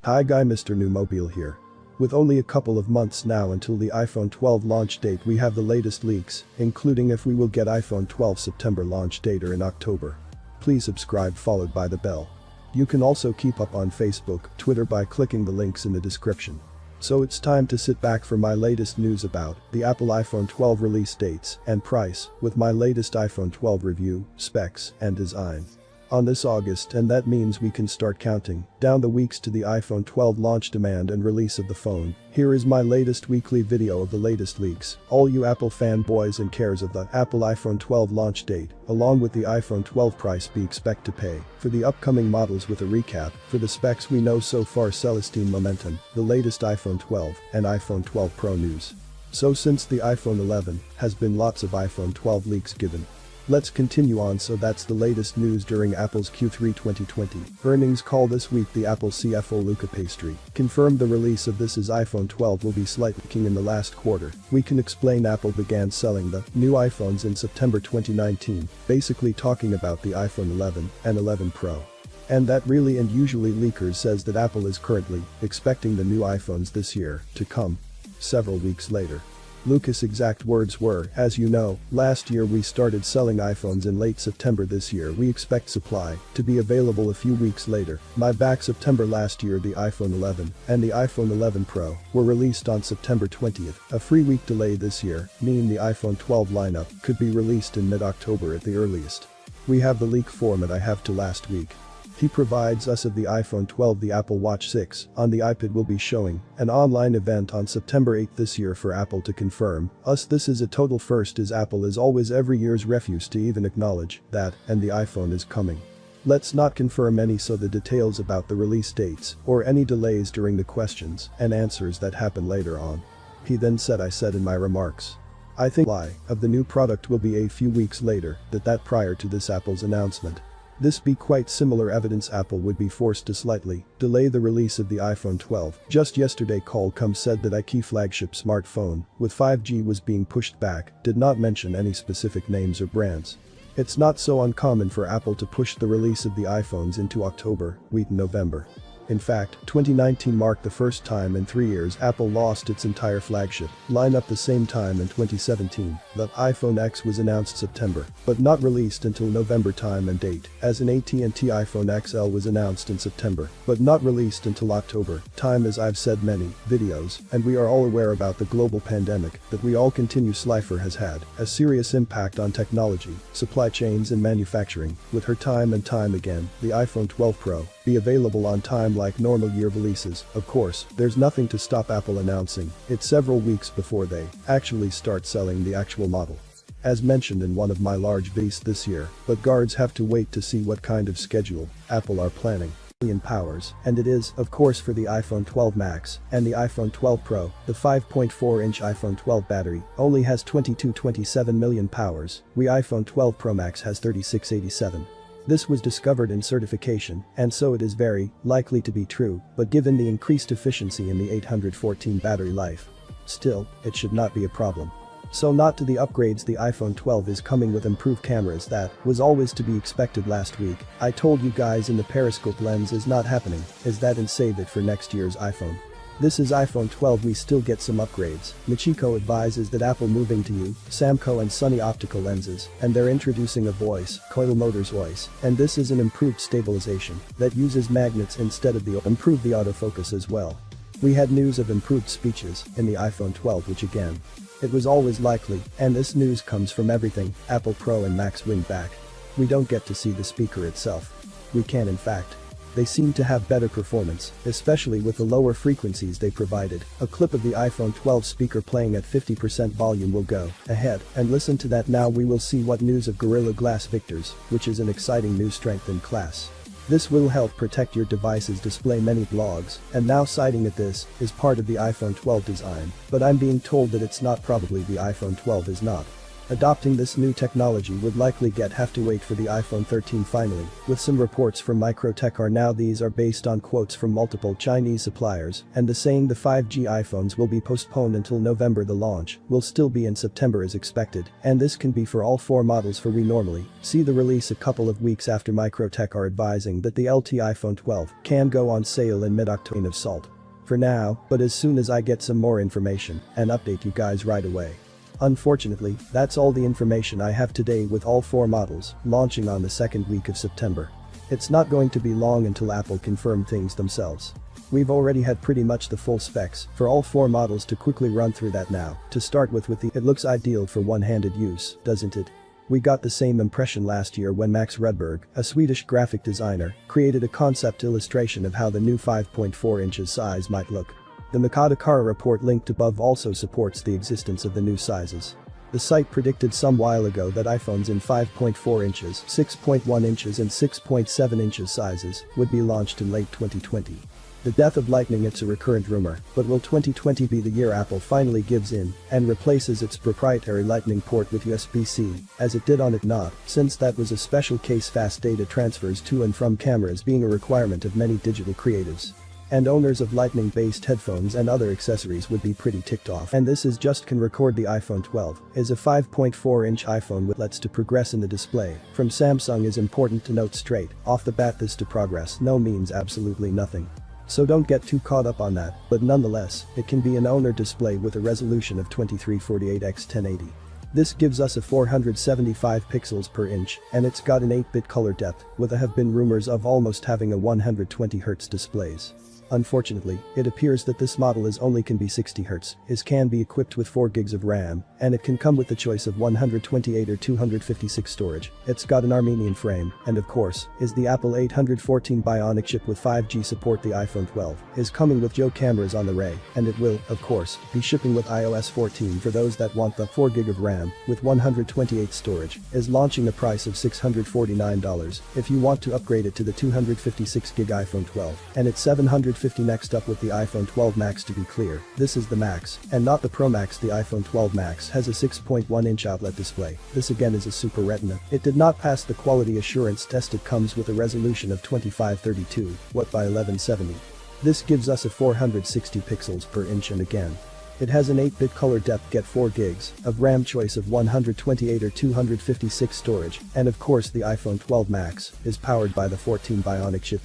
Hi guy, Mr. New Mobile here. With only a couple of months now until the iPhone 12 launch date, we have the latest leaks, including if we will get iPhone 12 September launch date or in October. Please subscribe followed by the bell. You can also keep up on Facebook, Twitter by clicking the links in the description. So it's time to sit back for my latest news about the Apple iPhone 12 release dates and price with my latest iPhone 12 review, specs, and design. On this August, and that means we can start counting down the weeks to the iPhone 12 launch demand and release of the phone. Here is my latest weekly video of the latest leaks. All you Apple fanboys and cares of the Apple iPhone 12 launch date, along with the iPhone 12 price we expect to pay for the upcoming models with a recap for the specs we know so far, Celestine momentum, the latest iPhone 12 and iPhone 12 Pro news. So since the iPhone 11 has been lots of iPhone 12 leaks given. Let's continue on. So that's the latest news during Apple's Q3 2020 earnings call this week. The Apple CFO Luca Pastry confirmed the release of this iPhone 12 will be slightly leaking in the last quarter. We can explain Apple began selling the new iPhones in September 2019, basically talking about the iPhone 11 and 11 Pro. And that really and usually leakers says that Apple is currently expecting the new iPhones this year to come several weeks later. Lucas' exact words were, as you know, last year we started selling iPhones in late September. This year we expect supply to be available a few weeks later. My back September last year the iPhone 11 and the iPhone 11 Pro were released on September 20th. A 3-week delay this year, meaning the iPhone 12 lineup could be released in mid-October at the earliest. We have the leak format I have to last week. He provides us of the iPhone 12. The Apple Watch 6 on the iPad will be showing an online event on September 8th this year for Apple to confirm us. This is a total first, as Apple is always every year's refuse to even acknowledge that and the iPhone is coming. Let's not confirm any so the details about the release dates or any delays during the questions and answers that happen later on. He then said, I said in my remarks, I think supply of the new product will be a few weeks later that prior to this Apple's announcement. This be quite similar evidence Apple would be forced to slightly delay the release of the iPhone 12. Just yesterday Qualcomm said that a key flagship smartphone with 5G was being pushed back, did not mention any specific names or brands. It's not so uncommon for Apple to push the release of the iPhones into October, wait November. In fact, 2019 marked the first time in 3 years Apple lost its entire flagship lineup. The same time in 2017, the iPhone X was announced September, but not released until November time and date, as an AT&T iPhone XL was announced in September, but not released until October time. As I've said many videos, and we are all aware about the global pandemic that we all continue Slifer has had a serious impact on technology, supply chains and manufacturing, with her time and time again, the iPhone 12 Pro be available on time like normal year releases. Of course, there's nothing to stop Apple announcing it several weeks before they actually start selling the actual model. As mentioned in one of my large videos this year, but guards have to wait to see what kind of schedule Apple are planning. In powers, and it is, of course, for the iPhone 12 Max and the iPhone 12 Pro. The 5.4-inch iPhone 12 battery only has 2227 million powers, the iPhone 12 Pro Max has 3687. This was discovered in certification, and so it is very likely to be true, but given the increased efficiency in the 814 battery life, still, it should not be a problem. So not to the upgrades. The iPhone 12 is coming with improved cameras. That was always to be expected. Last week, I told you guys in the periscope lens is not happening, is that and save it for next year's iPhone. This is iPhone 12. We still get some upgrades. Michiko advises that Apple moving to Samco and Sony optical lenses, and they're introducing a voice, Coil Motors voice, and this is an improved stabilization that uses magnets instead of improved the autofocus as well. We had news of improved speeches in the iPhone 12, which again, it was always likely, and this news comes from everything Apple Pro and Max wing back. We don't get to see the speaker itself. We can, in fact. They seem to have better performance, especially with the lower frequencies they provided. A clip of the iPhone 12 speaker playing at 50% volume will go ahead and listen to that now. We will see what news of Gorilla Glass Victors, which is an exciting new strength in class. This will help protect your device's display. Many blogs, and now citing at this, is part of the iPhone 12 design, but I'm being told that it's not. Probably the iPhone 12 is not. Adopting this new technology would likely have to wait for the iPhone 13 finally, with some reports from Microtech are now these are based on quotes from multiple Chinese suppliers, and the saying the 5G iPhones will be postponed until November. The launch will still be in September as expected, and this can be for all 4 models for we normally see the release a couple of weeks after. Microtech are advising that the LT iPhone 12 can go on sale in mid-October of salt. For now, but as soon as I get some more information, and update you guys right away. Unfortunately, that's all the information I have today with all 4 models launching on the second week of September. It's not going to be long until Apple confirm things themselves. We've already had pretty much the full specs for all 4 models to quickly run through that now. To start with the it looks ideal for one-handed use, doesn't it? We got the same impression last year when Max Redberg, a Swedish graphic designer, created a concept illustration of how the new 5.4 inches size might look. The Makata report linked above also supports the existence of the new sizes. The site predicted some while ago that iPhones in 5.4 inches, 6.1 inches and 6.7 inches sizes would be launched in late 2020. The death of Lightning, it's a recurrent rumor, but will 2020 be the year Apple finally gives in and replaces its proprietary Lightning port with USB-C, as it did on it not, since that was a special case, fast data transfers to and from cameras being a requirement of many digital creatives. And owners of Lightning-based headphones and other accessories would be pretty ticked off. And this is just can record the iPhone 12 is a 5.4-inch iPhone with lets to progress in the display. From Samsung is important to note straight off the bat this to progress no means absolutely nothing. So don't get too caught up on that, but nonetheless, it can be an owner display with a resolution of 2348x 1080. This gives us a 475 pixels per inch, and it's got an 8-bit color depth, with have been rumors of almost having a 120Hz displays. Unfortunately, it appears that this model only can be 60Hz, can be equipped with 4 gigs of RAM, and it can come with the choice of 128 or 256 storage. It's got an Armenian frame, and of course, is the Apple 814 Bionic chip with 5G support. The iPhone 12 is coming with Joe cameras on the way, and it will, of course, be shipping with iOS 14 for those that want the 4 gig of RAM, with 128 storage, is launching a price of $649 if you want to upgrade it to the 256 gig iPhone 12, and it's $750. Next up with the iPhone 12 Max. To be clear, this is the Max and not the Pro Max. The iPhone 12 Max has a 6.1-inch outlet display. This again is a Super Retina. It did not pass the quality assurance test. It comes with a resolution of 2532 by 1170. This gives us a 460 pixels per inch, and again, it has an 8-bit color depth, get 4 gigs of RAM, choice of 128 or 256 storage, and of course the iPhone 12 Max is powered by the 14 Bionic chip.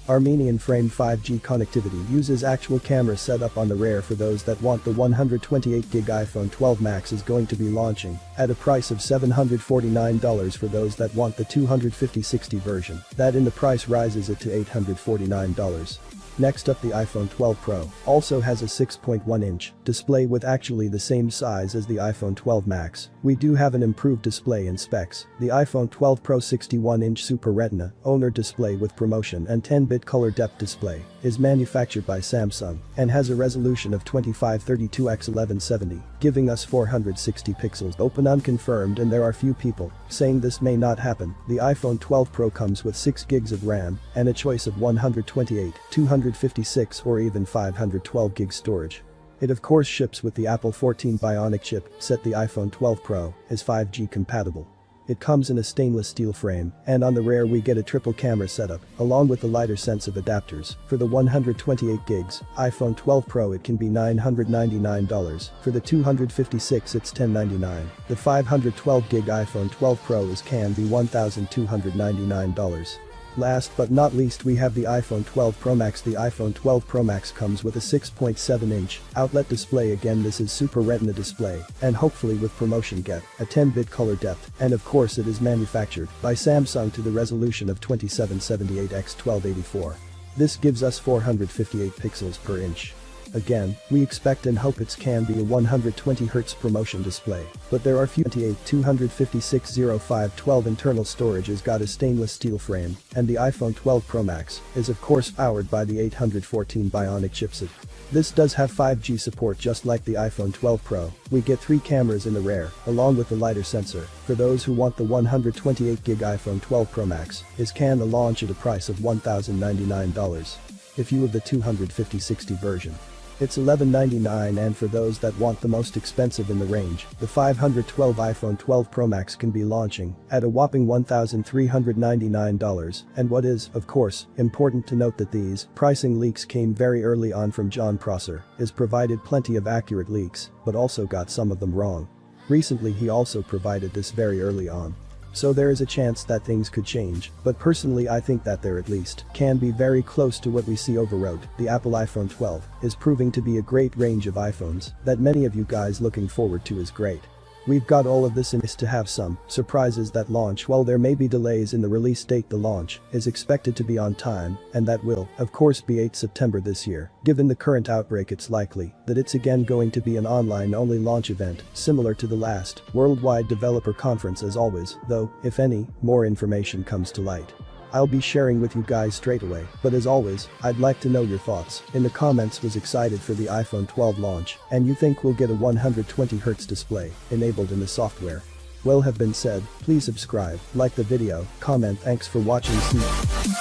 Armenian frame 5G connectivity, uses actual camera setup on the rear. For those that want the 128 gig iPhone 12 Max is going to be launching at a price of $749. For those that want the 250/60 version, that in the price rises it to $849. Next up, the iPhone 12 Pro also has a 6.1-inch display with actually the same size as the iPhone 12 Max. We do have an improved display in specs. The iPhone 12 Pro 61-inch Super Retina owner display with promotion and 10-bit color depth display is manufactured by Samsung and has a resolution of 2532x 1170, giving us 460 pixels. Open unconfirmed, and there are few people saying this may not happen. The iPhone 12 Pro comes with 6 gigs of RAM and a choice of 128, 256 or even 512 gig storage. It of course ships with the Apple 14 Bionic chip set. The iPhone 12 Pro is 5G compatible. It comes in a stainless steel frame, and on the rear we get a triple camera setup, along with the lighter sense of adapters. For the 128 gigs iPhone 12 Pro it can be $999, for the 256 it's $1,099. The 512 gig iPhone 12 Pro can be $1,299. Last but not least, we have the iPhone 12 Pro Max. The iPhone 12 Pro Max comes with a 6.7-inch outlet display. Again, this is Super Retina display, and hopefully with promotion get a 10-bit color depth, and of course it is manufactured by Samsung to the resolution of 2778x 1284. This gives us 458 pixels per inch. Again, we expect and hope it can be a 120Hz promotion display, but there are few. 256 0512 internal storage has got a stainless steel frame, and the iPhone 12 Pro Max is of course powered by the 814 Bionic chipset. This does have 5G support just like the iPhone 12 Pro. We get 3 cameras in the rear, along with the lighter sensor. For those who want the 128 gig iPhone 12 Pro Max can the launch at a price of $1,099. If you have the 250/60 version. It's $11.99, and for those that want the most expensive in the range, the $512 iPhone 12 Pro Max can be launching at a whopping $1,399. And what is, of course, important to note that these pricing leaks came very early on from Jon Prosser, has provided plenty of accurate leaks, but also got some of them wrong. Recently he also provided this very early on. So there is a chance that things could change, but personally I think that there at least can be very close to what we see overroad. The Apple iPhone 12 is proving to be a great range of iPhones that many of you guys looking forward to is great. We've got all of this in us to have some surprises that launch. While there may be delays in the release date, the launch is expected to be on time, and that will, of course, be 8 September this year. Given the current outbreak, it's likely that it's again going to be an online-only launch event, similar to the last Worldwide Developer Conference as always, though, if any more information comes to light, I'll be sharing with you guys straight away. But as always, I'd like to know your thoughts in the comments. Was excited for the iPhone 12 launch, and you think we'll get a 120Hz display enabled in the software? Well, have been said, please subscribe, like the video, comment. Thanks for watching. See you.